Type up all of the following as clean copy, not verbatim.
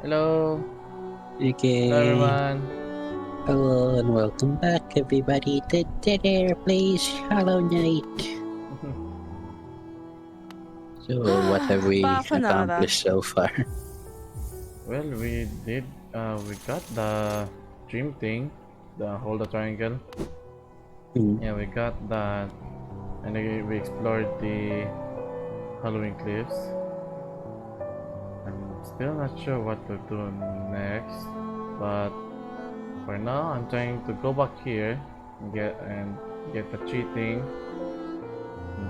Hello, hello Okay, everyone. hello and welcome back everybody to Dead Plays Hollow Knight. So what have we Pa ako nara. accomplished so far? Well, we got the dream thing, the hold the triangle. Hmm, Yeah, we got that, and we explored the Halloween cliffs. I'm still not sure what to do next, but for now, I'm trying to go back here and get the cheating.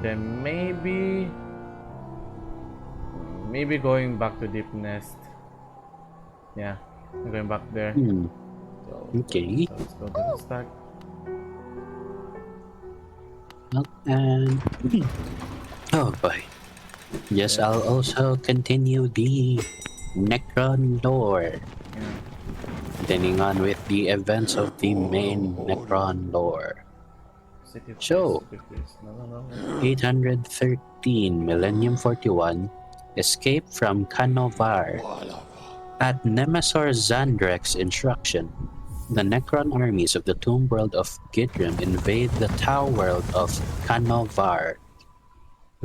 Then maybe going back to Deep Nest. Yeah, I'm going back there. hmm, So, okay. so let's go to the stack. Well, and oh boy. Yes, Yes. I'll also continue the Necron lore, Yeah. continuing on with the events of the main Necron lore. City Priest, So, City Priest. No, no, no, no. 813 Millennium 41 escape from Kanovar. At Nemesor Zandrek's instruction, the Necron armies of the tomb world of Gidrim invade the Tau world of Kanovar,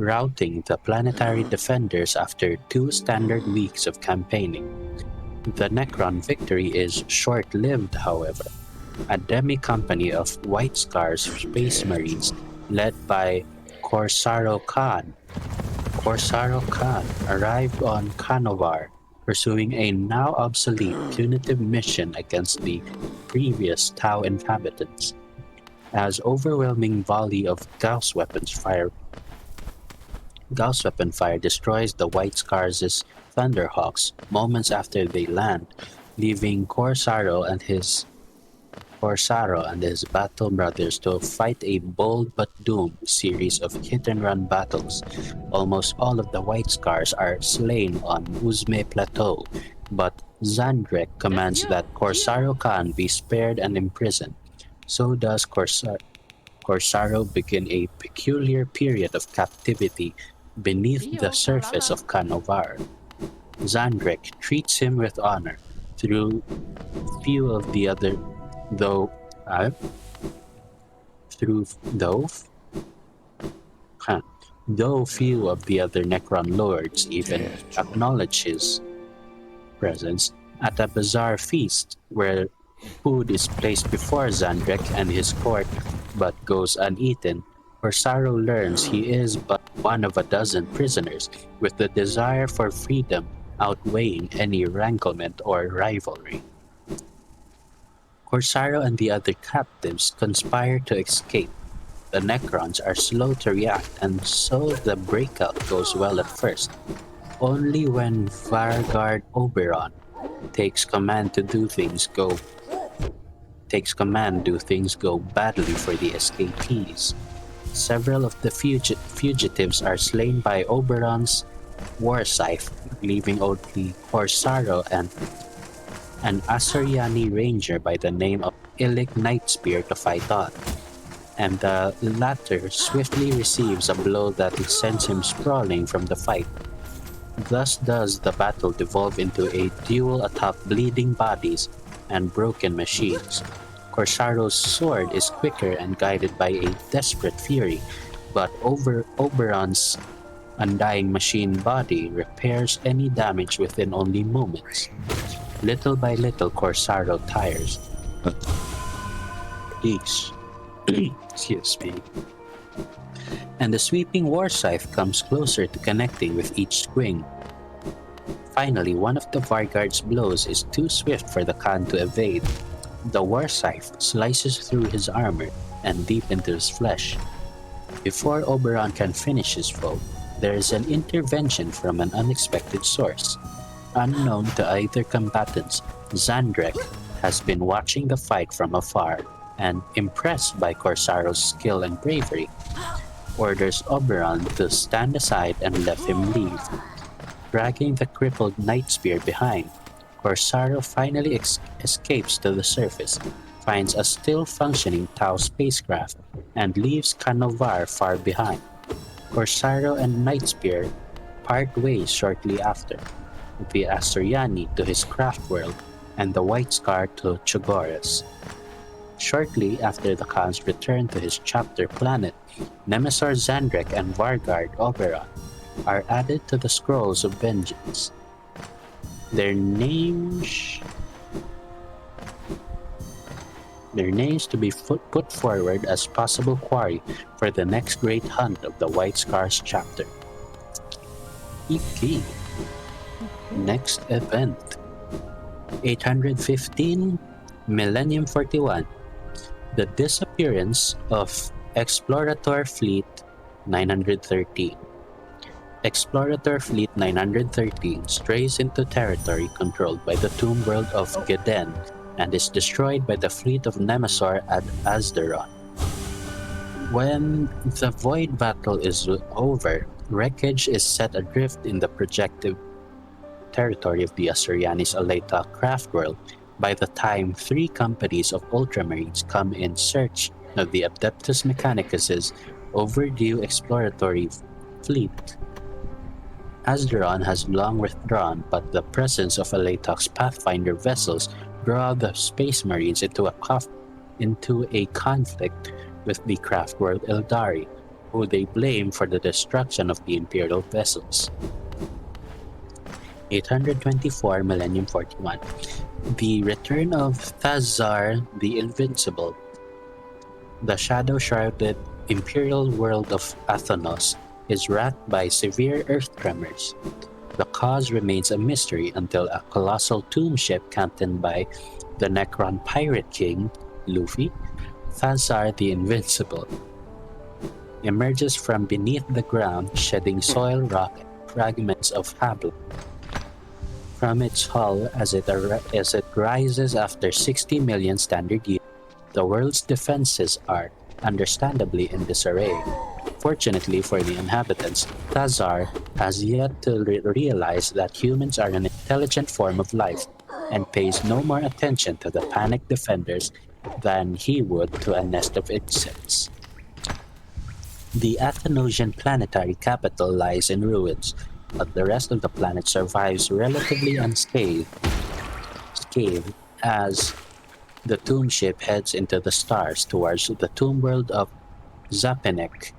routing the planetary defenders after 2 standard weeks of campaigning. The Necron victory is short-lived, however. A demi-company of White Scars Space Marines, led by Corsaro Khan, arrived on Kanovar, pursuing a now obsolete punitive mission against the previous Tau inhabitants. As overwhelming volley of Gauss weapon fire destroys the White Scars' Thunderhawks moments after they land, leaving Corsaro and his battle brothers to fight a bold but doomed series of hit-and-run battles. Almost all of the White Scars are slain on Uzme Plateau, but Zandrek That's commands you. that Corsaro Khan be spared and imprisoned. So does Corsaro begin a peculiar period of captivity beneath the Dio, surface Kalala. of Kanovar. Zandrek treats him with honor, through few of the other though uh, through though huh, though few of the other Necron lords even acknowledge his presence at a bizarre feast where food is placed before Zandrek and his court but goes uneaten. Corsaro learns he is but one of a dozen prisoners, with the desire for freedom outweighing any ranklement or rivalry. Corsaro and the other captives conspire to escape. The Necrons are slow to react, and so the breakout goes well at first. Only when Vargard Oberon takes command do things go badly for the escapees. Several of the fugitives are slain by Oberon's war scythe, leaving only Corsaro and an Asuryani ranger by the name of Illic Nightspear to fight on, and the latter swiftly receives a blow that sends him sprawling from the fight. Thus does the battle devolve into a duel atop bleeding bodies and broken machines. Corsaro's sword is quicker and guided by a desperate fury, but Oberon's undying machine body repairs any damage within only moments. Little by little, Corsaro tires. Eesh. Excuse me. And the sweeping war scythe comes closer to connecting with each swing. Finally, one of the Vargard's blows is too swift for the Khan to evade. The war scythe slices through his armor and deep into his flesh. Before Oberon can finish his foe, there is an intervention from an unexpected source. Unknown to either combatants, Zandrek has been watching the fight from afar and, impressed by Corsaro's skill and bravery, orders Oberon to stand aside and let him leave. Dragging the crippled Nightspear behind, Corsaro finally escapes to the surface, finds a still functioning Tau spacecraft, and leaves Canovar far behind. Corsaro and Nightspear part ways shortly after. the Asuryani to his craft world, and the White Scar to Chogoris. Shortly after the Khan's return to his chapter planet, Nemesor Zandrek and Vargard Oberon are added to the Scrolls of Vengeance. Their names to be put forward as possible quarry for the next great hunt of the White Scars chapter. EP. Next event. 815 Millennium 41. The disappearance of Explorator Fleet 913. Explorator Fleet 913 strays into territory controlled by the tomb world of Geden and is destroyed by the fleet of Nemesor at Azdaron. When the Void battle is over, wreckage is set adrift in the projected territory of the Asuryani's Aleta craft world by the time 3 companies of Ultramarines come in search of the Adeptus Mechanicus' overdue exploratory fleet. Azdaron has long withdrawn, but the presence of Aletok's Pathfinder vessels draw the Space Marines into a conflict with the craft world Eldari, who they blame for the destruction of the Imperial vessels. 824 Millennium 41. The return of Thazar the Invincible. The shadow-shrouded Imperial world of Athanos is racked by severe earth tremors. The cause remains a mystery until a colossal tomb ship captained by the Necron Pirate King, Luffy, Thazar the Invincible, emerges from beneath the ground, shedding soil, rock, and fragments of Habla from its hull as it rises after 60 million standard years. The world's defenses are, understandably, in disarray. Fortunately for the inhabitants, Thazar has yet to realize that humans are an intelligent form of life and pays no more attention to the panicked defenders than he would to a nest of insects. The Athanosian planetary capital lies in ruins, but the rest of the planet survives relatively unscathed as the tomb ship heads into the stars towards the tomb world of Zapenek,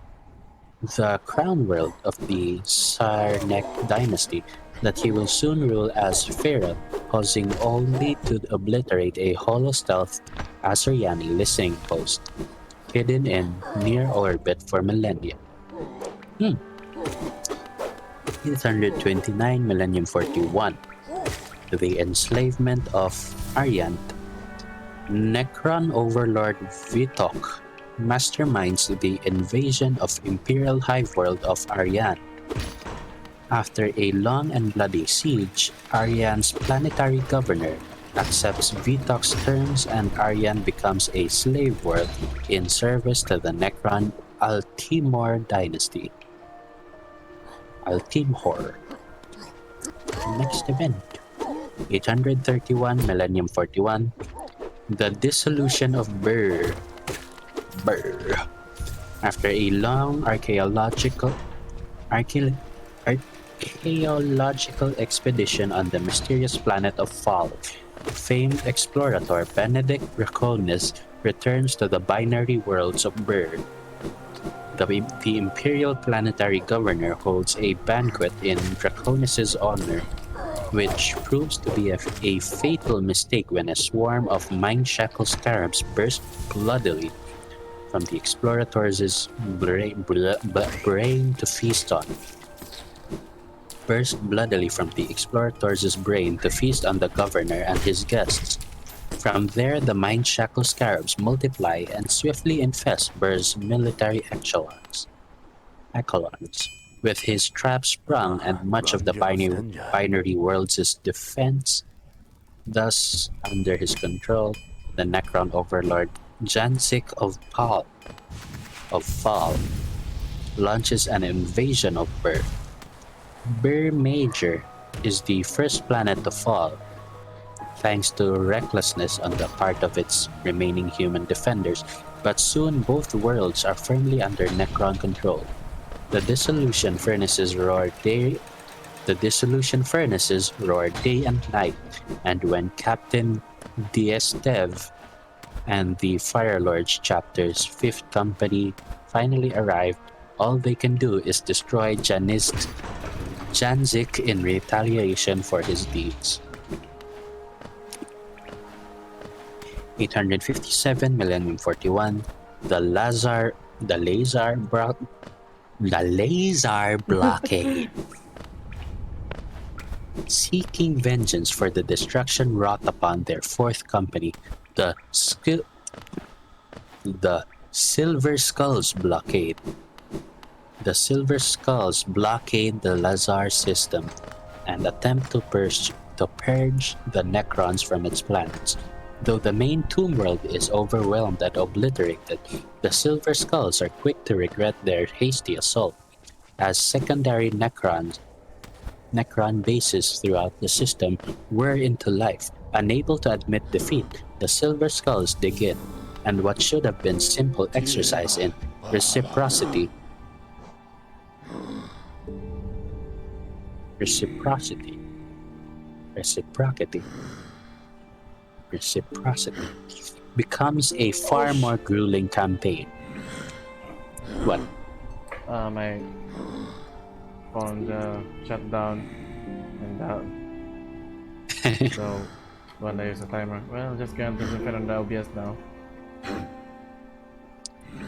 the crown world of the Sarnek dynasty that he will soon rule as Pharaoh, causing only to obliterate a hollow stealth Asuryani listening post, hidden in near orbit for millennia. 829 Millennium 41. The enslavement of Aryant. Necron Overlord Vitok masterminds the invasion of Imperial Hive World of Aryant. After a long and bloody siege, Aryant's planetary governor accepts Vitok's terms and Aryant becomes a slave world in service to the Necron Altimor dynasty. Altimor. Next event. 831 Millennium 41. The Dissolution of Burr. After a long archaeological expedition on the mysterious planet of Fall, famed explorator Benedict Draconis returns to the binary worlds of Burr. The Imperial Planetary Governor holds a banquet in Draconis' honor, which proves to be a fatal mistake when a swarm of mind-shackle scarabs burst bloodily from the explorator's brain to feast on. The governor and his guests. From there, the mind-shackle scarabs multiply and swiftly infest Burr's military echelons. With his trap sprung and much of the binary world's defense thus under his control, the Necron Overlord Jansik of Fall launches an invasion of Burr. Burr Major is the first planet to fall, thanks to recklessness on the part of its remaining human defenders, but soon both worlds are firmly under Necron control. The dissolution furnaces roar The dissolution furnaces roared day and night, and when Captain Diestev and the Fire Lord's chapter's 5th company finally arrived, all they can do is destroy Janzik in retaliation for his deeds. 857 Millennium 41, the Lazar blockade. Seeking vengeance for the destruction wrought upon their 4th company, the Silver Skulls blockade. The Silver Skulls blockade the Lazar system and attempt to purge the Necrons from its planets. Though the main tomb world is overwhelmed and obliterated, the Silver Skulls are quick to regret their hasty assault, as secondary Necron bases throughout the system whir into life. Unable to admit defeat, the Silver Skulls dig in, and what should have been simple exercise in reciprocity becomes a far more grueling campaign. What? My phone shut down and so when I use a timer, well, just going to defend on the OBS now.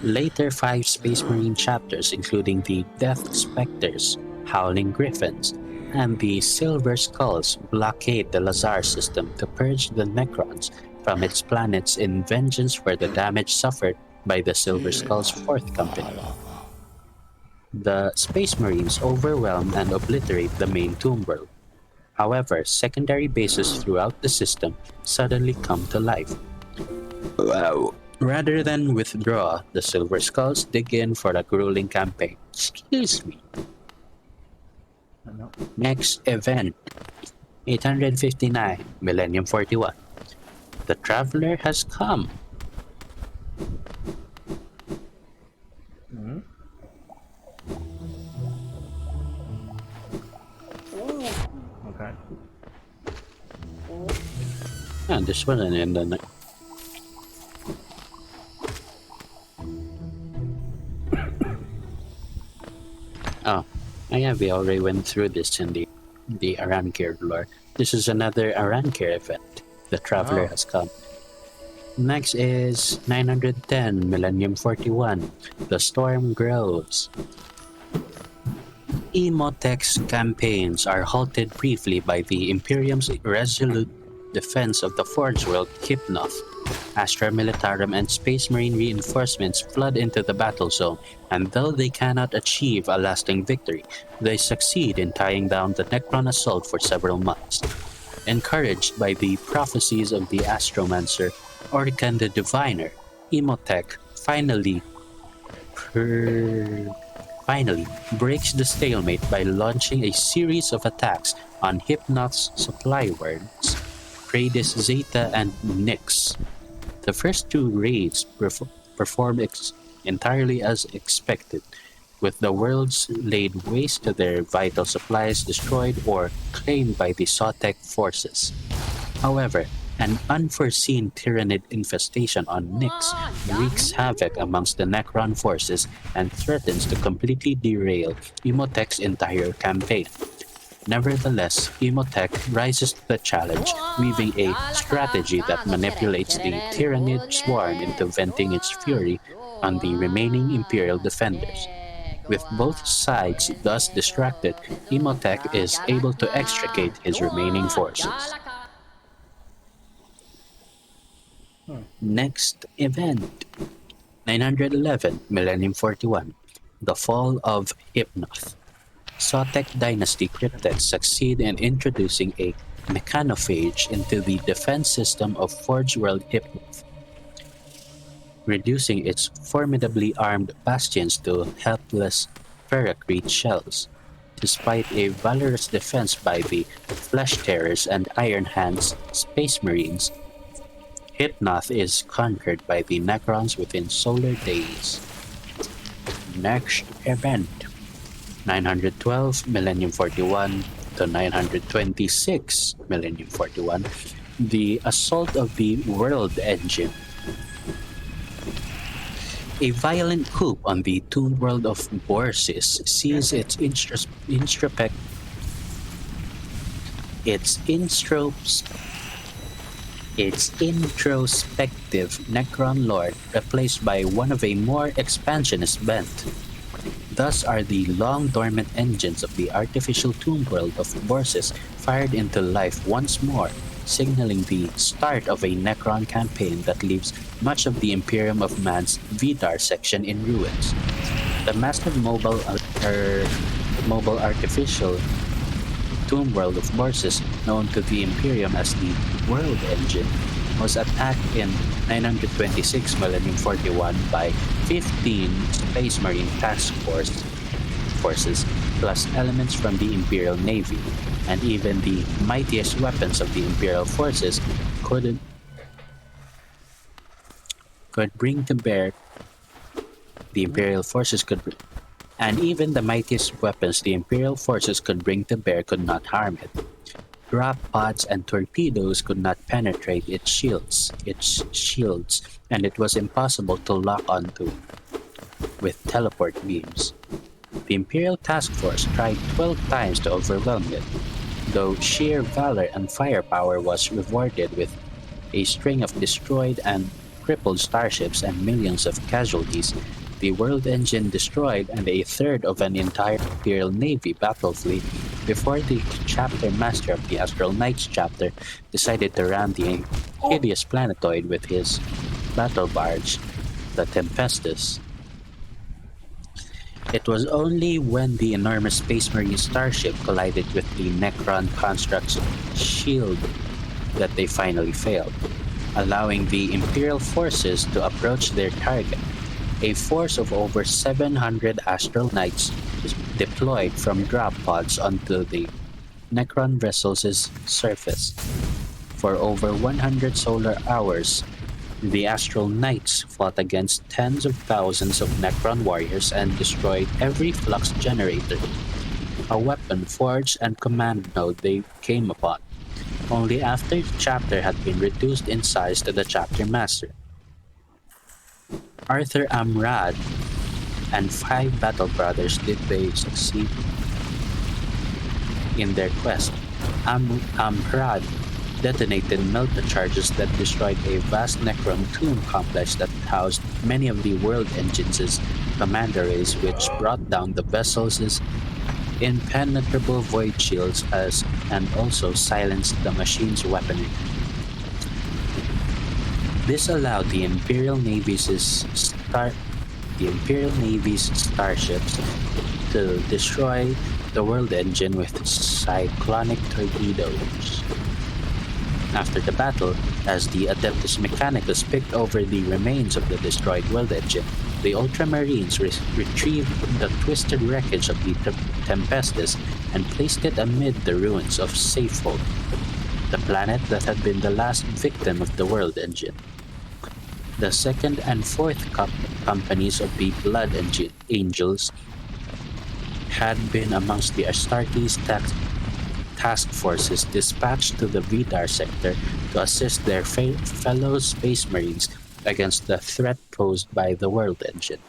Later 5 Space Marine chapters, including the Death Spectres, Howling Griffins, and the Silver Skulls, blockade the Lazar system to purge the Necrons from its planets in vengeance for the damage suffered by the Silver Skulls' 4th company. The Space Marines overwhelm and obliterate the main tomb world. However, secondary bases throughout the system suddenly come to life. Rather than withdraw, the Silver Skulls dig in for a grueling campaign. Excuse me. Next event, 859, Millennium 41. The Traveler has come. Okay. And this wasn't in the Oh, yeah, we already went through this in the Arankir lore. This is another Arankir event. The Traveler has come. Next is 910, Millennium 41. The Storm Grows. Emotech's campaigns are halted briefly by the Imperium's resolute defense of the Forge World Hypnoth. Astra Militarum and Space Marine reinforcements flood into the battle zone, and though they cannot achieve a lasting victory, they succeed in tying down the Necron assault for several months. Encouraged by the prophecies of the Astromancer, Orkan the Diviner, Emotech finally breaks the stalemate by launching a series of attacks on Hypnoth's supply worlds, Pradis Zeta and Nyx. The first 2 raids perform entirely as expected, with the worlds laid waste to their vital supplies destroyed or claimed by the Sotek forces. However, an unforeseen Tyrannid infestation on Nyx wreaks havoc amongst the Necron forces and threatens to completely derail Emotech's entire campaign. Nevertheless, Emotech rises to the challenge, weaving a strategy that manipulates the Tyrannid swarm into venting its fury on the remaining Imperial defenders. With both sides thus distracted, Emotech is able to extricate his remaining forces. Next event, 911, Millennium 41. The Fall of Hypnoth. Sotek Dynasty cryptids succeed in introducing a mechanophage into the defense system of Forge World Hypnoth, reducing its formidably armed bastions to helpless ferrocrete shells. Despite a valorous defense by the Flesh Terrors and Iron Hands Space Marines, Hypnoth is conquered by the Necrons within solar days. Next event, 912, Millennium 41, to 926 Millennium 41, the assault of the World Engine. A violent coup on the tomb world of Borsis sees its introspective Necron lord replaced by one of a more expansionist bent. Thus are the long dormant engines of the artificial tomb world of Borsis fired into life once more, signaling the start of a Necron campaign that leaves much of the Imperium of Man's Vidar section in ruins. The massive mobile artificial tomb world of Borsis, known to the Imperium as the World Engine, was attacked in 926 Millennium 41 by 15 Space Marine forces, plus elements from the Imperial Navy, and even the mightiest weapons of the Imperial forces could bring to bear. The Imperial forces could, and even the mightiest weapons the Imperial forces could bring to bear could not harm it. Drop pods and torpedoes could not penetrate its shields, and it was impossible to lock onto with teleport beams. The Imperial Task Force tried 12 times to overwhelm it, though sheer valor and firepower was rewarded with a string of destroyed and crippled starships and millions of casualties. The World Engine destroyed and a third of an entire Imperial Navy battle fleet before the chapter master of the Astral Knights chapter decided to ram the hideous planetoid with his battle barge, the Tempestus. It was only when the enormous Space Marine starship collided with the Necron construct's shield that they finally failed, allowing the Imperial forces to approach their target. A force of over 700 Astral Knights deployed from drop pods onto the Necron vessel's surface. For over 100 solar hours, the Astral Knights fought against tens of thousands of Necron warriors and destroyed every flux generator, a weapon, forge, and command node they came upon, only after the chapter had been reduced in size to the chapter master. Arthur Amrad and 5 battle brothers did they succeed in their quest. Amrad detonated melta charges that destroyed a vast Necron tomb complex that housed many of the World Engine's command arrays, which brought down the vessel's impenetrable void shields and also silenced the machine's weaponry. This allowed the Imperial Navy's starships to destroy the World Engine with cyclonic torpedoes. After the battle, as the Adeptus Mechanicus picked over the remains of the destroyed World Engine, the Ultramarines retrieved the twisted wreckage of the Tempestus and placed it amid the ruins of Safehold, the planet that had been the last victim of the World Engine. The second and fourth companies of the Blood Angels had been amongst the Astartes task forces dispatched to the Vidar sector to assist their fellow Space Marines against the threat posed by the World Engine.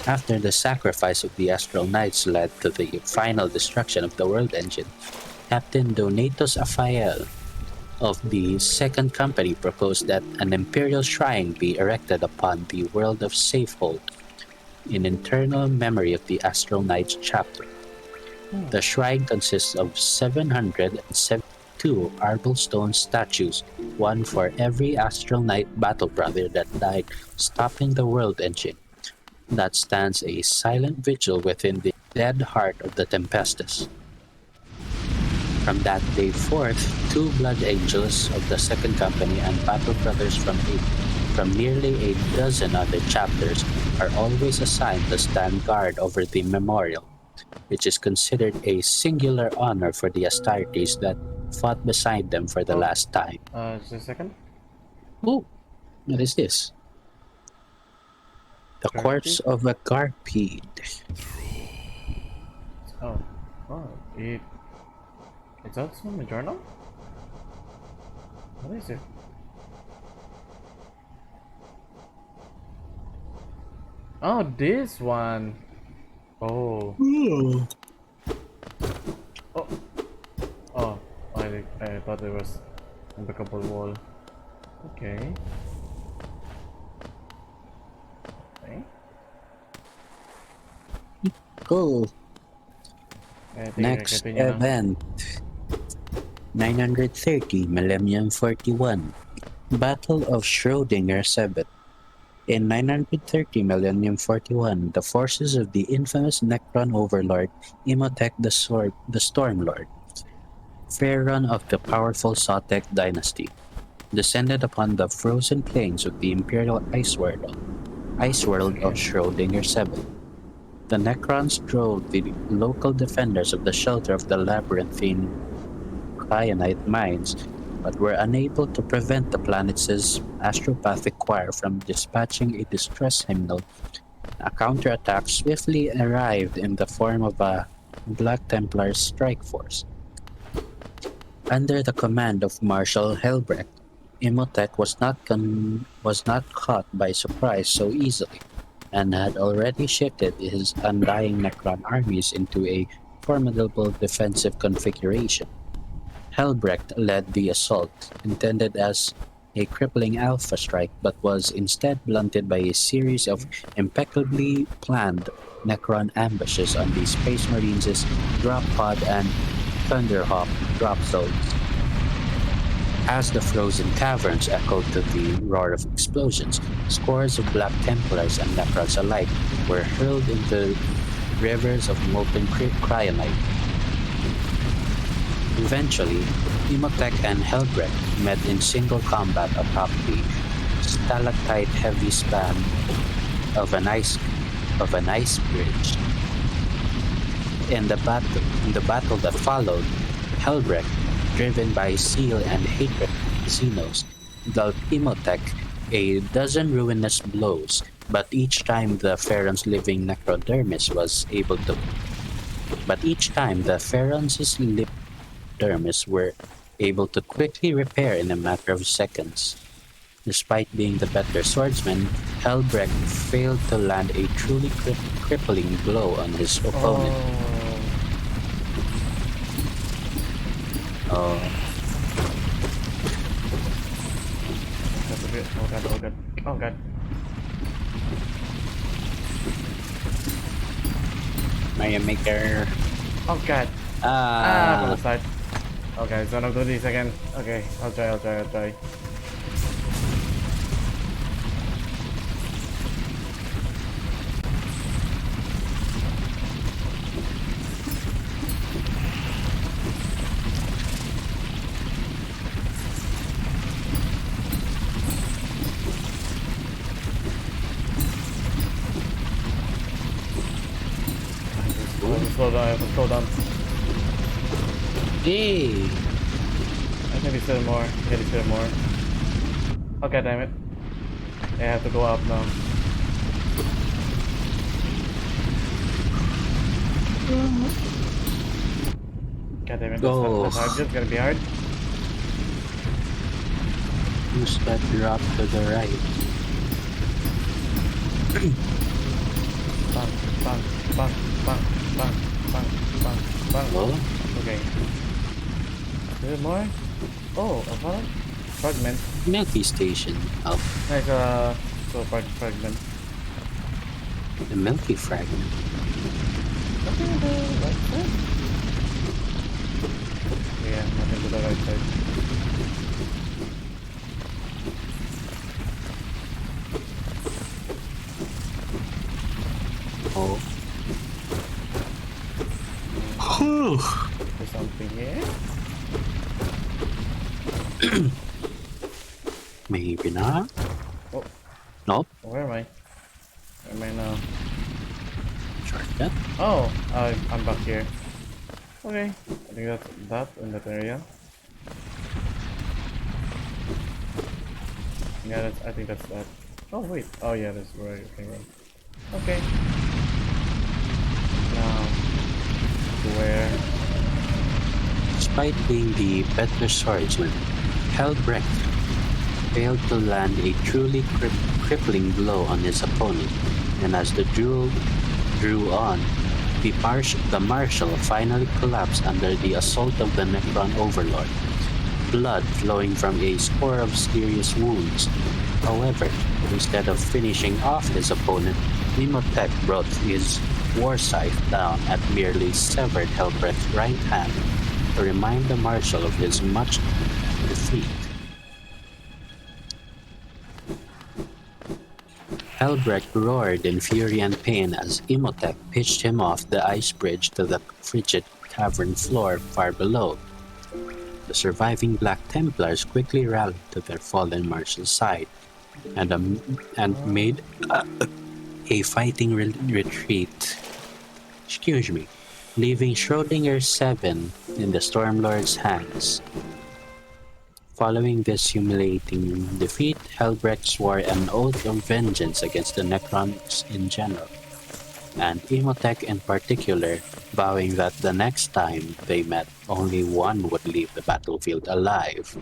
After the sacrifice of the Astral Knights led to the final destruction of the World Engine, Captain Donatus Aphael of the Second Company proposed that an Imperial shrine be erected upon the world of Safehold in eternal memory of the Astral Knights chapter. The shrine consists of 772 marble stone statues, one for every Astral Knight battle brother that died stopping the World Engine, that stands a silent vigil within the dead heart of the Tempestus. From that day forth, 2 Blood Angels of the Second Company and battle brothers from nearly a dozen other chapters are always assigned to stand guard over the memorial, which is considered a singular honor for the Astartes that fought beside them for the last time. Just a second. Oh, what is this? The corpse Garpy? of a Garpede. Oh. Oh, it's also in the journal? What is it? Oh, this one. Oh. Oh. Oh. I thought it was unbreakable wall. Okay. Okay. Cool. I think I can Next continue now. event 930 Millennium 41 Battle of Schrödinger 7. In 930 Millennium 41, the forces of the infamous Necron Overlord Imhotep the Stormlord, Pharaoh of the powerful Sotek dynasty, descended upon the frozen plains of the Imperial Iceworld of Sige. Schrödinger 7. The Necrons drove the local defenders of the shelter of the labyrinthine cryonite mines, but were unable to prevent the planet's astropathic choir from dispatching a distress hymnal. A counterattack swiftly arrived in the form of a Black Templar strike force. Under the command of Marshal Helbrecht, Imhotep was not caught by surprise so easily, and had already shifted his undying Necron armies into a formidable defensive configuration. Helbrecht led the assault, intended as a crippling alpha strike, but was instead blunted by a series of impeccably planned Necron ambushes on the Space Marines' drop pod and Thunderhawk drop zones. As the frozen caverns echoed to the roar of explosions, scores of Black Templars and Necrons alike were hurled into rivers of molten cryonite. Eventually, Imhotep and Helbrecht met in single combat atop the stalactite heavy span of an ice bridge. In the battle that followed, Helbrecht, driven by zeal and hatred of Xenos, dealt Imhotep a dozen ruinous blows, but each time the Pharaoh's living necrodermis was able to but each time the Pharaoh's dermis were able to quickly repair in a matter of seconds. Despite being the better swordsman, Helbrecht failed to land a truly crippling blow on his opponent. Oh. Oh, That's a bit. Oh god, oh god. Oh god. Mario Maker. Oh god. From the side. Okay, so I'll do this again. Okay, I'll try. I have to slow down. Hey! I can be still more. Can be still more. Okay, damn it. I have to go up now. God damn it, that's hard. That's gonna be hard. Use that drop to the right. Bang, bang, bang, bang, bang, bang, bang, bang. Oh? Okay. Is there more? Oh, a fragment. Milky Station. Oh, Nice, so fragment. the Milky Fragment. Nothing to the right side? Yeah, nothing to the right side. Oh. There's something here? Maybe not. Oh, Nope. where am I? Where am I now? Shortcut. Oh, I'm back here. Okay, I think that's that in that area. Yeah, I think that's that. Oh wait, oh yeah, that's where you can run. Okay. Now, everywhere. Despite being the better swordsman, Helbrecht failed to land a truly crippling blow on his opponent, and as the duel drew on, the Marshal finally collapsed under the assault of the Necron Overlord, blood flowing from a score of serious wounds. However, instead of finishing off his opponent, Imhotep brought his war scythe down and merely severed Helbrecht's right hand to remind the Marshal of his much defeat. Helbrecht roared in fury and pain as Imhotep pitched him off the ice bridge to the frigid cavern floor far below. The surviving Black Templars quickly rallied to their fallen marshal's side and made a fighting retreat. Excuse me, leaving Schrödinger 7 in the Stormlord's hands. Following this humiliating defeat, Helbrecht swore an oath of vengeance against the Necrons in general, and Imhotep in particular, vowing that the next time they met, only one would leave the battlefield alive.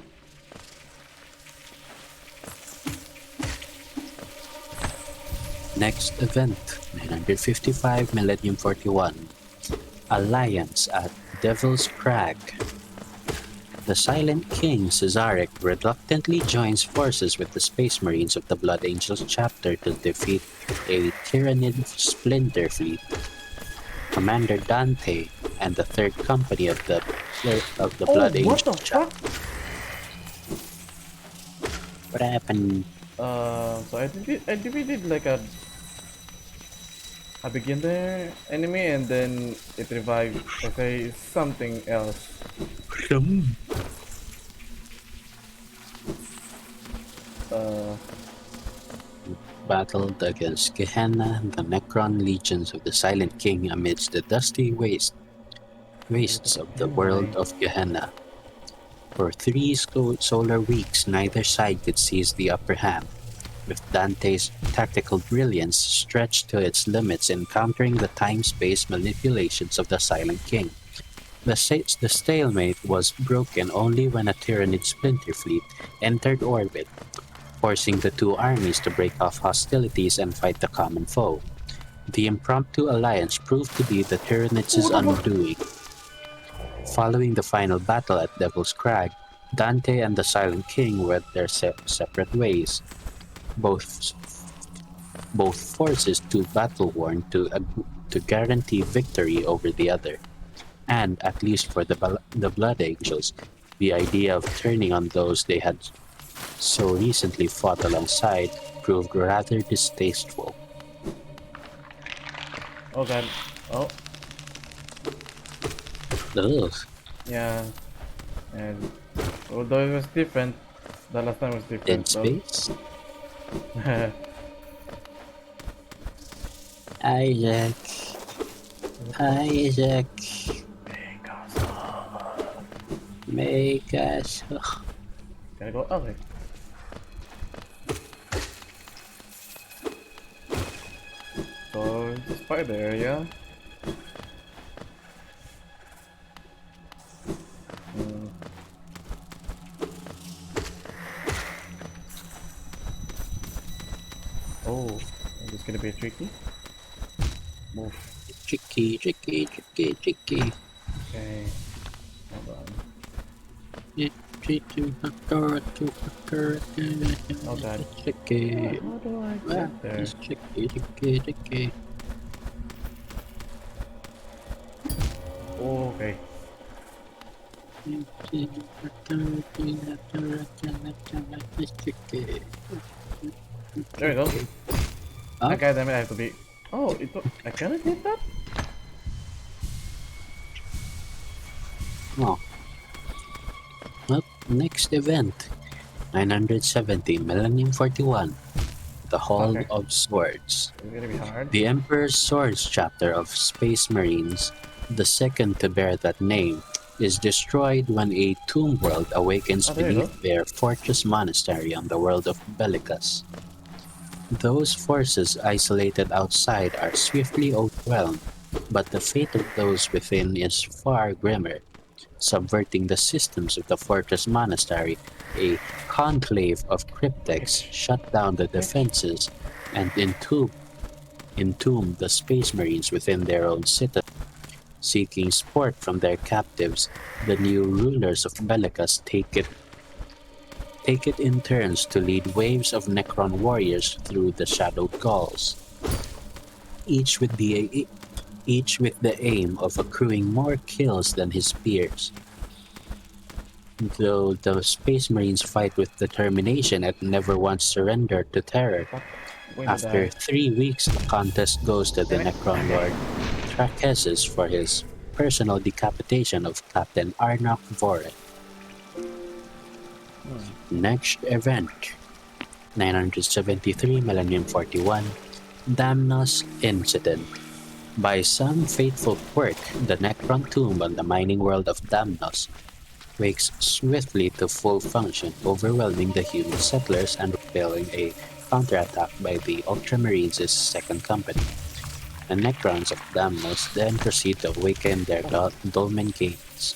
Next event, 955 Millennium 41. Alliance at Devil's Crag. The Silent King, Cesaric, reluctantly joins forces with the Space Marines of the Blood Angels chapter to defeat a Tyranid splinter fleet. Commander Dante and the Third Company of the Blood Angels chapter. What happened? So I defeated like a beginner enemy, and then it revived. Okay, something else. Battled against Gehenna, the Necron legions of the Silent King amidst the dusty wastes of the world of Gehenna. For 3 solar weeks, neither side could seize the upper hand, with Dante's tactical brilliance stretched to its limits in countering the time-space manipulations of the Silent King. The stalemate was broken only when a Tyranid splinter fleet entered orbit, forcing the two armies to break off hostilities and fight the common foe. The impromptu alliance proved to be the Tyranids' undoing. Following the final battle at Devil's Crag, Dante and the Silent King went their separate ways. Both forces too battle-worn to guarantee victory over the other. And, at least for the Blood Angels, the idea of turning on those they had so recently fought alongside proved rather distasteful. Oh god. Oh. Ugh. Yeah. And although it was different, the last time was different. Dead Space? So. Isaac. Isaac. Make us. Gotta go. Okay. So it's a spider area. Oh, this is gonna be tricky. Move. Tricky. Okay. Hold on. Oh god. Tricky. How do I get there? It's tricky. Oh, okay. There we go. Huh? Okay, damn it, I have to be. Oh, I cannot hit that? Oh. Well, next event. 970 Millennium 41. The Hall Okay. of Swords. It's gonna be hard. The Emperor's Swords chapter of Space Marines, the second to bear that name, is destroyed when a tomb world awakens There you beneath their fortress monastery on the world of Bellicus. Those forces isolated outside are swiftly overwhelmed, But the fate of those within is far grimmer. Subverting the systems of the fortress monastery, a conclave of cryptics shut down the defenses and entomb the space marines within their own citadel. Seeking sport from their captives, the new rulers of Bellicus take it in turns to lead waves of Necron warriors through the shadowed galls, each with the each with the aim of accruing more kills than his peers. Though the Space Marines fight with determination and never once surrender to terror, Fuck. Going to after die. 3 weeks the contest goes to the Damn it. Necron Lord Trachesis for his personal decapitation of Captain Arnok Voren. Next event, 973 Millennium 41, Damnos Incident. By some fateful quirk, the Necron tomb on the mining world of Damnos wakes swiftly to full function, overwhelming the human settlers and repelling a counterattack by the Ultramarines' second company. The Necrons of Damnos then proceed to awaken their dolmen gates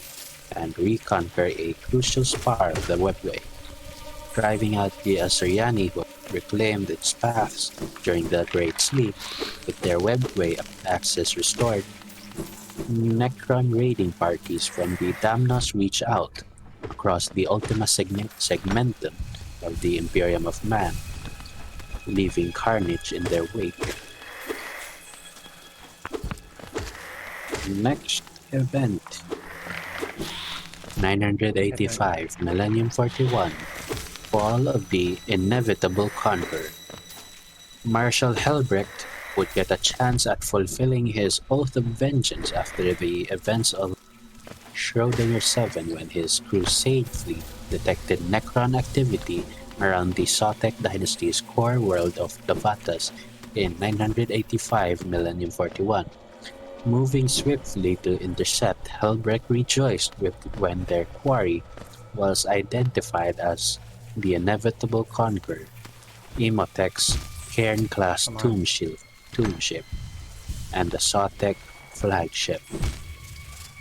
and reconquer a crucial spar of the webway, driving out the Asuryani who reclaimed its paths during the Great Sleep. With their webway access restored, Necron raiding parties from the Damnos reach out across the Ultima Segmentum of the Imperium of Man, leaving carnage in their wake. Next event, 985 Millennium 41, Fall of the Inevitable Conqueror. Marshal Helbrecht would get a chance at fulfilling his oath of vengeance after the events of Schrödinger 7 when his Crusade fleet detected Necron activity around the Sotek dynasty's core world of Davatas in 985 Millennium 41. Moving swiftly to intercept, Helbrecht rejoiced when their quarry was identified as the Inevitable Conqueror, Imhotep's Cairn-class tomb ship, and the Sotek flagship.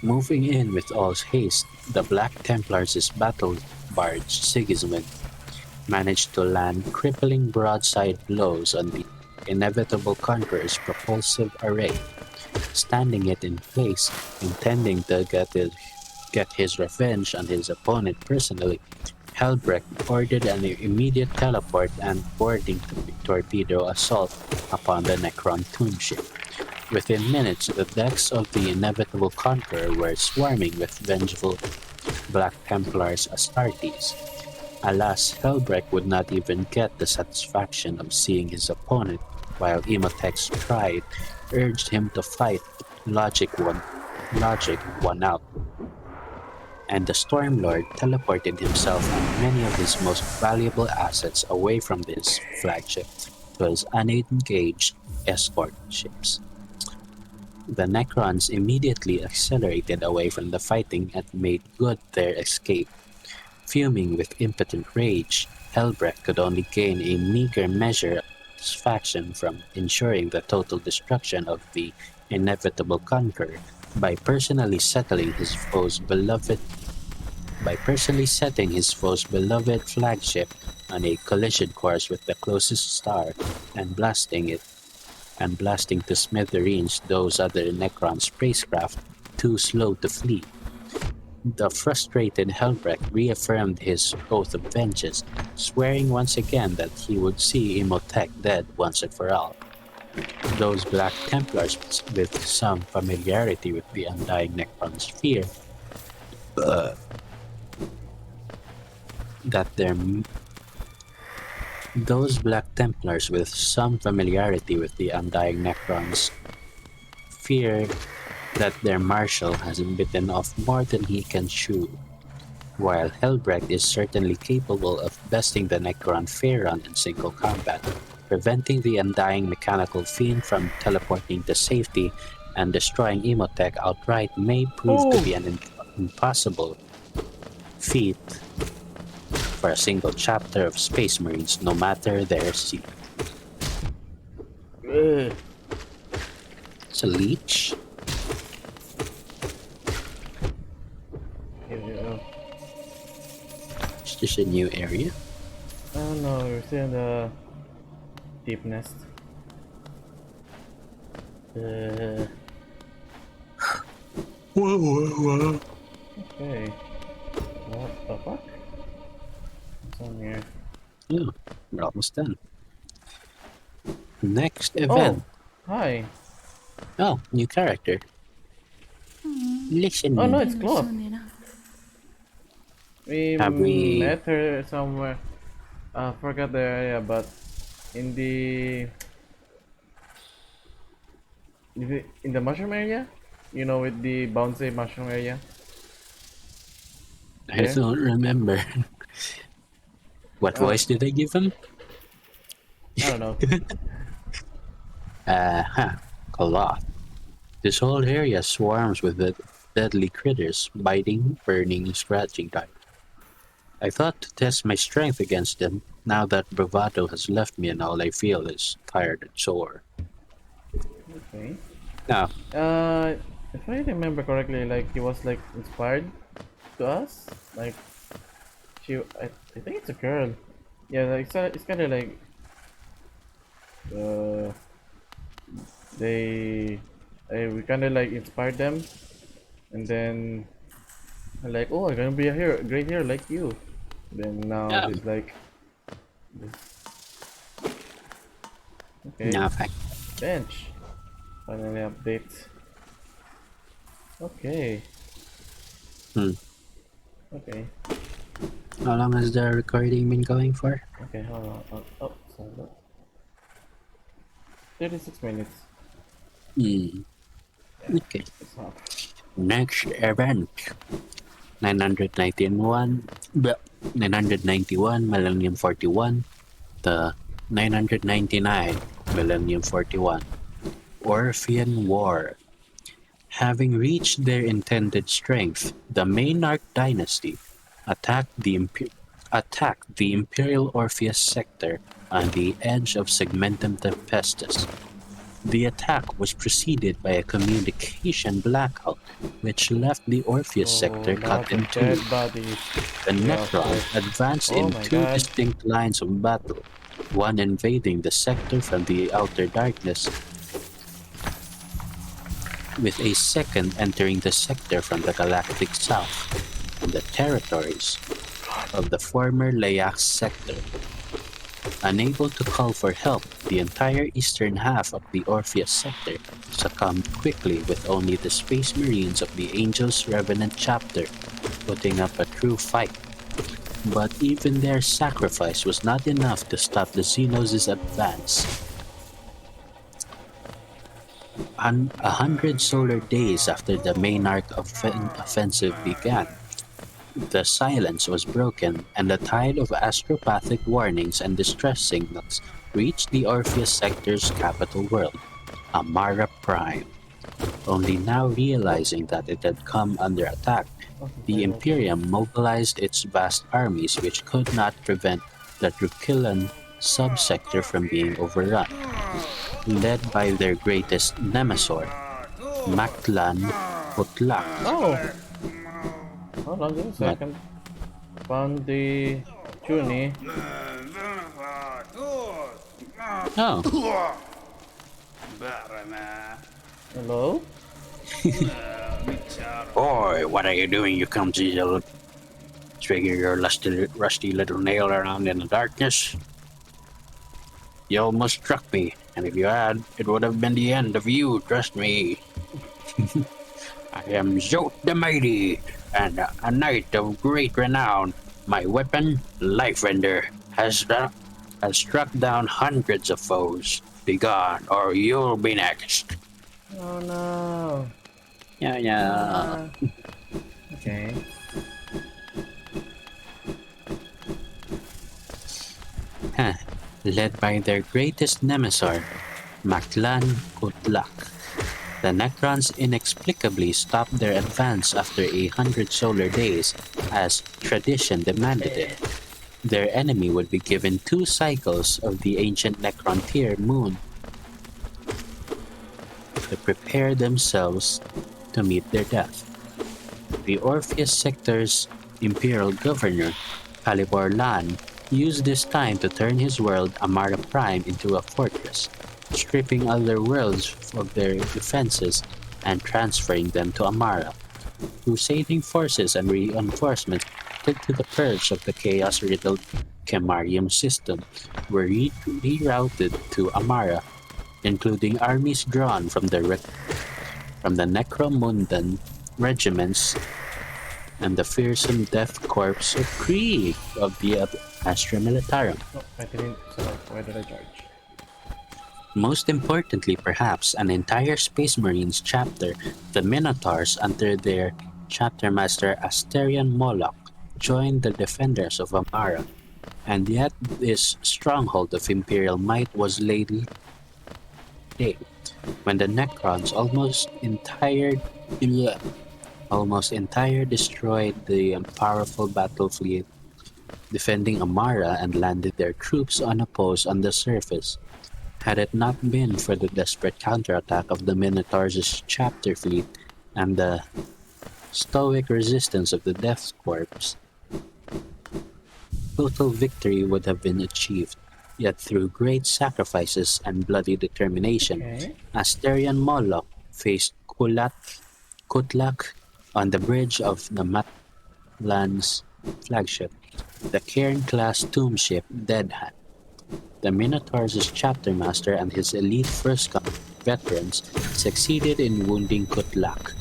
Moving in with all haste, the Black Templars' battle barge Sigismund managed to land crippling broadside blows on the Inevitable Conqueror's propulsive array, standing it in place, intending to get his revenge on his opponent personally. Helbrecht ordered an immediate teleport and boarding torpedo assault upon the Necron tomb ship. Within minutes, the decks of the Inevitable Conqueror were swarming with vengeful Black Templars Astartes. Alas, Helbrecht would not even get the satisfaction of seeing his opponent, while Imhotep's pride urged him to fight. Logic won out, and the Stormlord teleported himself and many of his most valuable assets away from his flagship to his unengaged escort ships. The Necrons immediately accelerated away from the fighting and made good their escape. Fuming with impotent rage, Helbrecht could only gain a meager measure of satisfaction from ensuring the total destruction of the Inevitable Conqueror by personally setting his foe's beloved flagship on a collision course with the closest star and blasting to smithereens those other Necron spacecraft too slow to flee. The frustrated Helbrecht reaffirmed his oath of vengeance, swearing once again that he would see Imhotep dead once and for all. Those Black Templars with some familiarity with the undying Necron's fear that their Those Black Templars with some familiarity with the undying Necrons fear that their marshal has bitten off more than he can chew. While Helbrecht is certainly capable of besting the Necron Pharaon in single combat, preventing the undying mechanical fiend from teleporting to safety and destroying Imhotep outright may prove to be an impossible feat for a single chapter of Space Marines, no matter their seat. It's a leech? Is this a new area? Oh no, we're still in the deep nest. Uh, Whoa. okay. What the fuck? What's on here? Oh, we're almost done. Next Oh! event. Hi! Oh, new character. Oh no, Listen. it's Cloth! We Have we... met her somewhere. I forgot the area, but in the mushroom area? You know, with the bouncy mushroom area? I There? don't remember. What Uh, voice did I give him? I don't know. Huh. Cloth. This whole area swarms with the deadly critters, biting, burning, scratching type. I thought to test my strength against them, now that bravado has left me and all I feel is tired and sore. Okay. Now, If I remember correctly, like he was like inspired to us. Like I think it's a girl. Yeah, like it's kind of like uh, they, we kind of like inspired them, and then like, oh, I'm gonna be a hero, great hero like you. Then now yeah, she's like, this, okay, now fact. bench. Finally update. Okay, Hmm. okay, How long has the recording been going for? okay. Hold on. Oh, sorry. 36 minutes. Hmm. Yeah, Okay. it's not. Next event. 991, 991 Millennium 41, the 999 Millennium 41. Orphean War. Having reached their intended strength, the Maynard dynasty attacked attacked the Imperial Orpheus sector on the edge of Segmentum Tempestus. The attack was preceded by a communication blackout, which left the Orpheus Oh, sector cut lots in of two. dead bodies. The Yeah, of Necron course. advanced Oh in my two god. distinct lines of battle, one invading the sector from the outer darkness, with a second entering the sector from the galactic south, and the territories of the former Layax sector. Unable to call for help, the entire eastern half of the Orpheus sector succumbed quickly, with only the Space Marines of the Angels Revenant chapter putting up a true fight. But even their sacrifice was not enough to stop the Xenos' advance. 100 solar days after the Maynard offensive began, the silence was broken, and a tide of astropathic warnings and distress signals reached the Orpheus sector's capital world, Amara Prime. Only now realizing that it had come under attack, Okay, the fine, okay. Imperium mobilized its vast armies, which could not prevent the Drukilan subsector from being overrun. Led by their greatest nemesor, Mactlan Kutlak. Oh! Hold on just a But, second. Found the Chuni. oh, Hello? boy, what are you doing, you clumsy little swinging your rusty little nail around in the darkness? You almost struck me, and if you had, it would have been the end of you, trust me. I am Zot the Mighty, and a knight of great renown. My weapon, Life Render, has struck down hundreds of foes. Begone, or you'll be next. Oh no. Yeah, yeah. Ah. Okay. Huh. Led by their greatest nemesor, Mactlan Kutlak. The Necrons inexplicably stopped their advance after 100 solar days, as tradition demanded it. Their enemy would be given 2 cycles of the ancient Necrontyr moon to prepare themselves to meet their death. The Orpheus sector's imperial governor, K-BLRR used this time to turn his world, Amara Prime, into a fortress, stripping other worlds of their defenses and transferring them to Amara. Crusading forces and reinforcements headed to the purge of the chaos-riddled Kemarium system were rerouted to Amara, including armies drawn from the Necromundan regiments and the fearsome death corps of Krieg of the Astra Militarum. Oh, I didn't select. Why did I charge? Most importantly, perhaps, an entire Space Marines chapter, the Minotaurs, under their chapter master Asterion Moloch, joined the defenders of Amara, and yet this stronghold of Imperial might was laid when the Necrons almost entire destroyed the powerful battle fleet defending Amara and landed their troops unopposed on the surface. Had it not been for the desperate counterattack of the Minotaurs' chapter fleet and the stoic resistance of the Death Corps, total victory would have been achieved. Yet through great sacrifices and bloody determination, Okay. Asterion Moloch faced Kutlak on the bridge of the Matlan's flagship, the Cairn-class tomb ship Deadhand. The Minotaur's chapter master and his elite first veterans succeeded in wounding Kutlak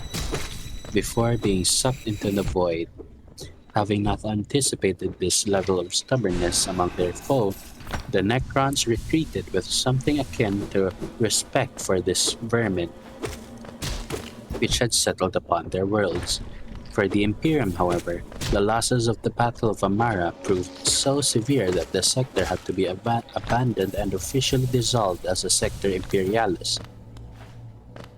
before being sucked into the void. Having not anticipated this level of stubbornness among their foe, the Necrons retreated with something akin to respect for this vermin which had settled upon their worlds. For the Imperium, however, the losses of the Battle of Amara proved so severe that the sector had to be abandoned and officially dissolved as a Sector Imperialis.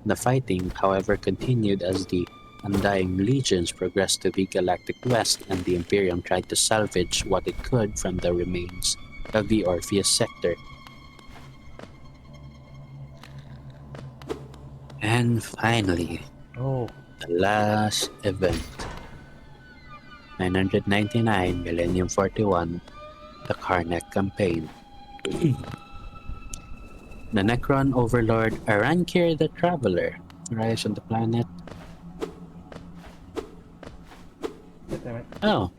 The fighting, however, continued as the Undying Legions progressed to the Galactic West and the Imperium tried to salvage what it could from the remains of the Orpheus sector. And finally, Oh, the last event. 999 Millennium 41, the Karnak Campaign. The Necron Overlord Arankir the Traveler arrives on the planet. damn it. Oh,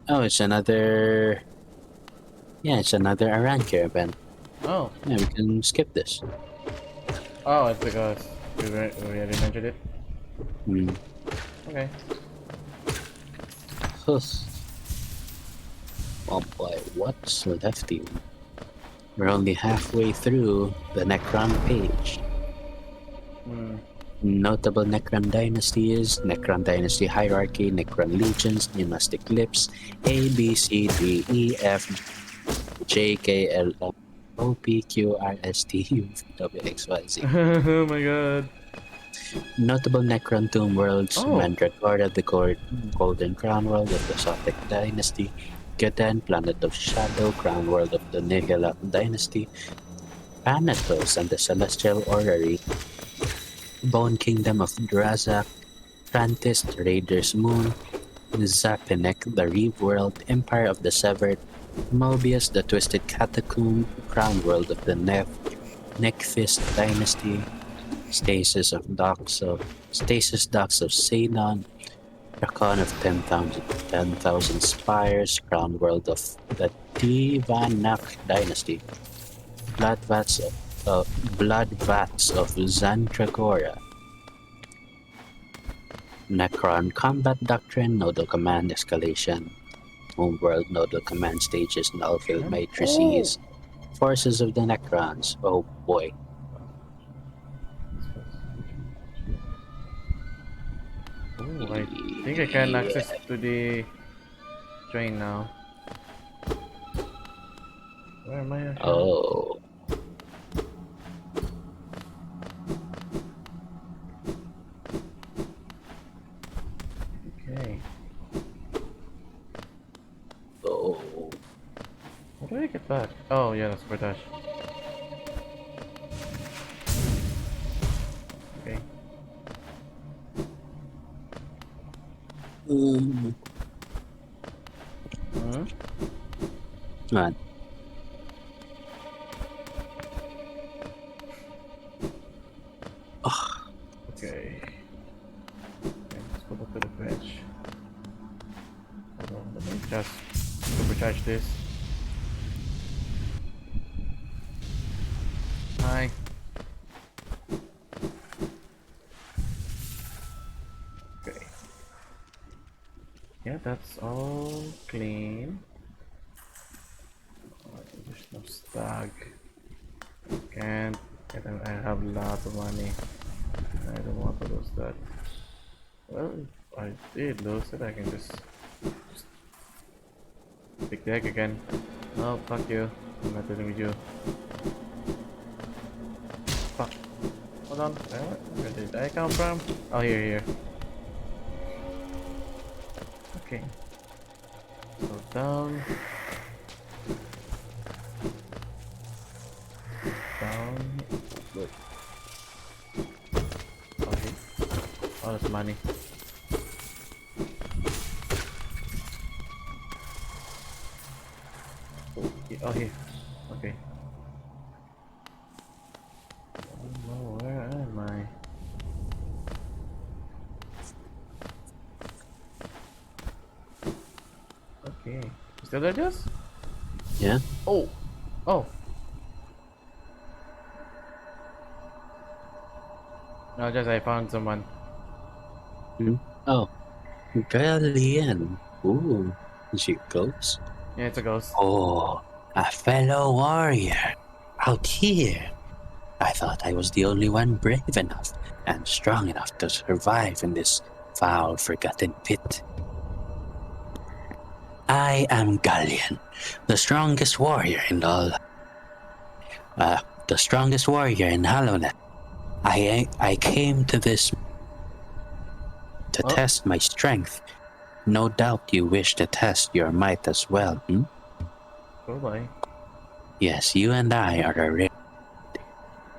it's another. Yeah, it's another Arankir event. Oh. Yeah, we can skip this. Oh, it's because we already mentioned it. Hmm. Okay. Oh boy, what's left here? We're only halfway through the Necron page. Hmm. Notable Necron dynasties, Necron dynasty hierarchy, Necron legions, dynastic lips, A, B, C, D, E, F, J, K, L, M, O, P, Q, R, S, T, U, W, X, Y, Z. Oh my god. Notable Necron tomb worlds, Oh. Mandragora, the Golden Crown World of the Sotek Dynasty, Gatan, Planet of Shadow, Crown World of the Nihilak Dynasty, Thanatos and the Celestial Orrery, Bone Kingdom of Drazak, Trantis, the Raider's Moon, Zapinek, the Reeve World, Empire of the Severed, Mobius, the Twisted Catacomb, Crown World of the Neckfist Dynasty, Stasis Docks of Sadon, Rakon of 10,000 Spires, Crown World of the Divanak Dynasty, Bloodvats of Zantragora, Necron Combat Doctrine, Nodal Command Escalation, Homeworld Nodal Command Stages, Nullfield Matrices, Forces of the Necrons. Oh boy. Oh, I think I can access to the train now. Where am I actually? Oh. Okay. Oh. How do I get back? Oh yeah, that's Bardash. Okay. Mm-hmm. Man, Okay. Okay, let's go back to the bench. Hold on, let me just supercharge this. Hi. Okay. Yeah, that's all clean. There's no stag. Can't. And I have lots of money. I don't want to lose that. Well, if I did lose it, I can just pick the egg again. No, fuck you. I'm not dealing with you. Fuck. Hold on. Where did I come from? Oh, here. Okay. So down. Down. Good. Okay. Oh, that's money. Oh, here. Okay. Oh no, where am I? Okay. You still there, Jess? yeah. Oh! Oh! No, Jess, I found someone. Hmm? Oh, Brilliant. Ooh, she goes. Yeah, it's a ghost. Oh, a fellow warrior. Out here. I thought I was the only one brave enough and strong enough to survive in this foul, forgotten pit. I am Gallian, the strongest warrior in all. The strongest warrior in Halonet. I came to this to Oh, test my strength. No doubt you wish to test your might as well, hmm? oh boy. Yes, you and I are a rare.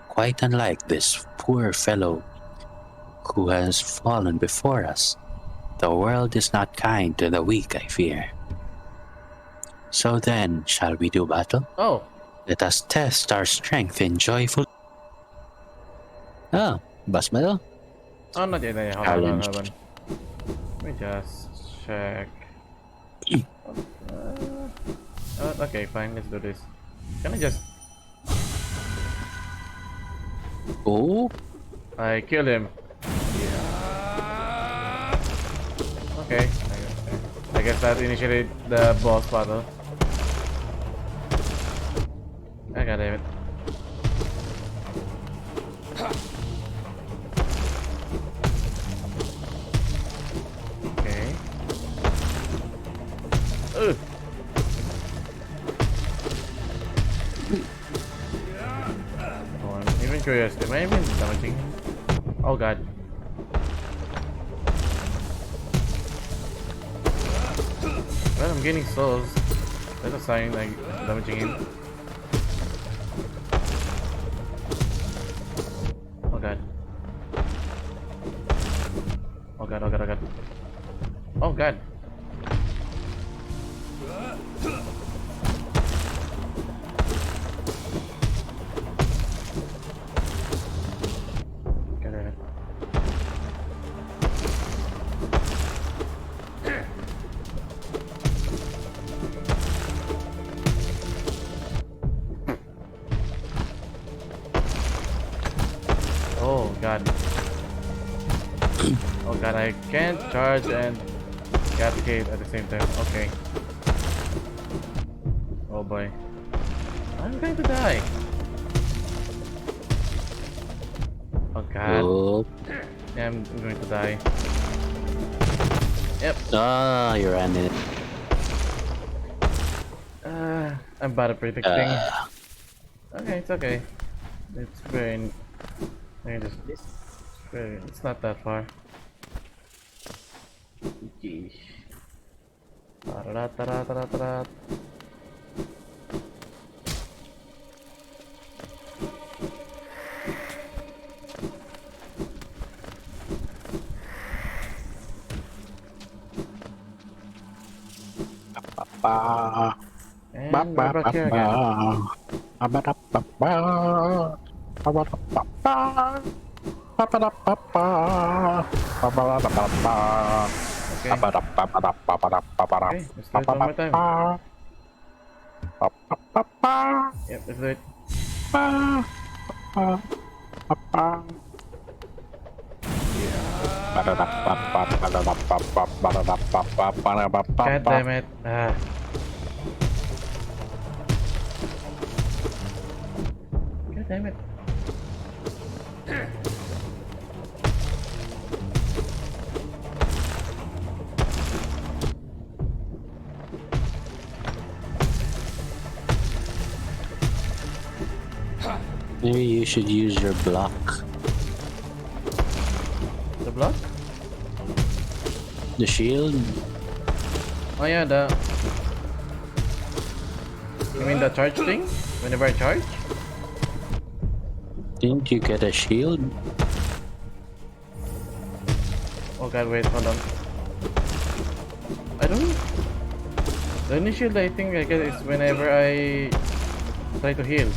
Quite unlike this poor fellow who has fallen before us. The world is not kind to the weak, I fear. So then, shall we do battle? Oh! Let us test our strength in joyful. Oh, boss medal? Oh, not yet. Challenge. Hold on. Let me just check. Okay, fine. Let's do this. Can I just... Oh, I killed him. Okay. I guess that initiated the boss battle. I got it. Okay. Ugh. Oh, I'm even curious. Am I even damaging him? Oh god. Well, I'm getting souls. That's a sign like damaging him. Oh god. Oh god, oh god, oh god. Oh god. Get it. Oh god. Oh god, I can't charge and cascade at the same time. Okay. Oh boy. I'm going to die. Oh god. oh. Yeah, I'm going to die. Yep. Ah, you ran it. I'm bad at predicting. Okay, it's okay. It's very... I just... It's not that far. Okay. Ta-ra-ta-ra-ta-ra-ta-ra. And we're back here again. Okay. Okay, let's do it one more time. Yep, let's do it. God damn it. God damn it. Maybe you should use your block. The block? The shield? Oh yeah, you mean the charge thing? Whenever I charge? Didn't you get a shield? Oh god, wait, hold on. I don't know. The only shield I think I get is whenever I try to heal.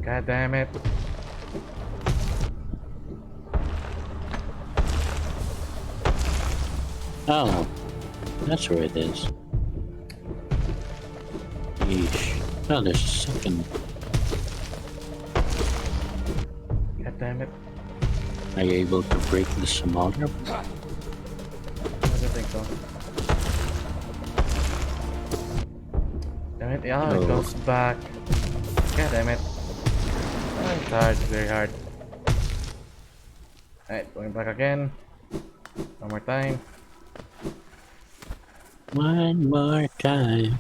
God damn it. Oh, that's where it is. Yeesh. Oh, there's a second. God damn it. Are you able to break the smaller? I don't think so. Damn it, yeah, it Oh. goes back. God damn it. Oh, it's hard, it's very hard. Alright, going back again. One more time. One more time.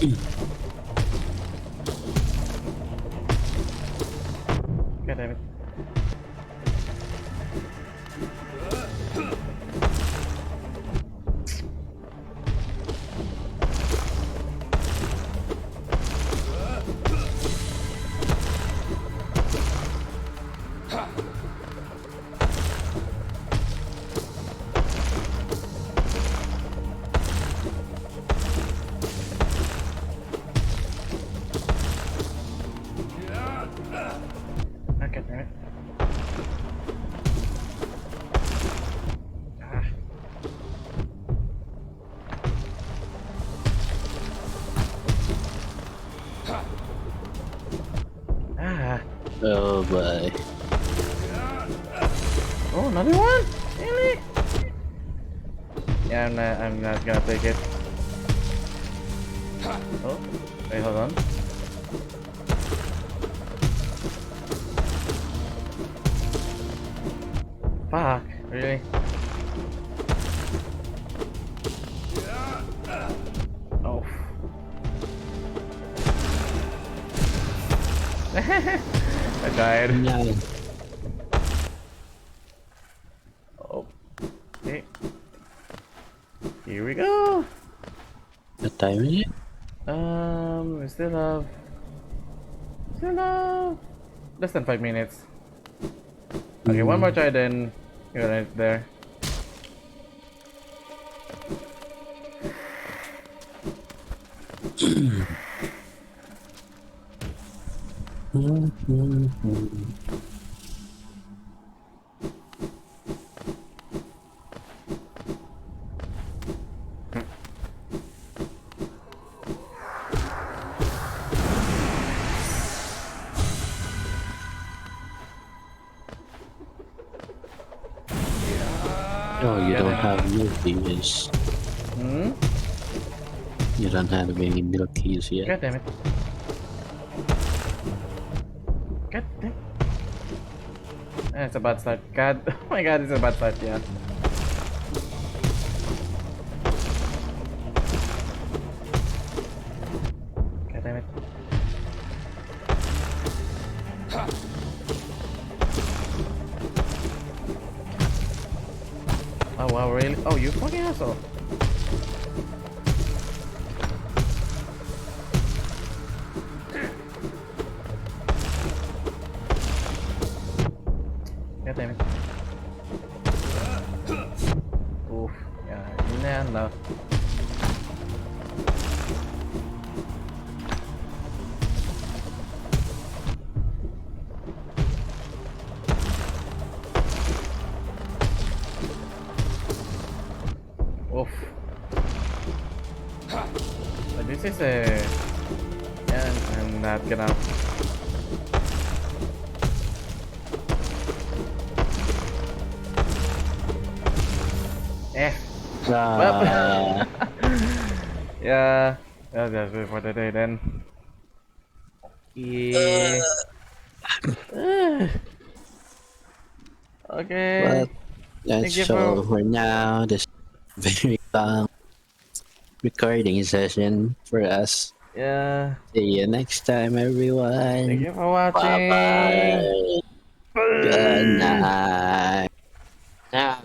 Okay. God damn it. Okay, damn it. Ah. Ah. Oh boy. Oh, another one? Really? Yeah, I'm not gonna take it. Oh, wait, hold on. Fuck, really? Oh. I died. No. Oh. Okay. Here we go. What time is it? We still have less than 5 minutes. Okay, one more try, then you're right there. Oh, you God don't damn it. have milk keys. Hmm? You don't have any milk keys yet. God damn it. God damn. It's a bad start. God. Oh my god, it's a bad start, yeah. God damn it. Oh wow, really? Oh, you fucking asshole. God damn it. Oof. Yeah, yun na yan, no. Oof. But this is a... Yeah, I'm not gonna... Eh. Well... Ah, yeah. Yeah, that's it for today then. Yeah. well, Okay. Thank you that's for... all for now. This very long recording session for us. Yeah. See you next time, Thank everyone. you for Bye watching. bye. Good Bye. night. Now,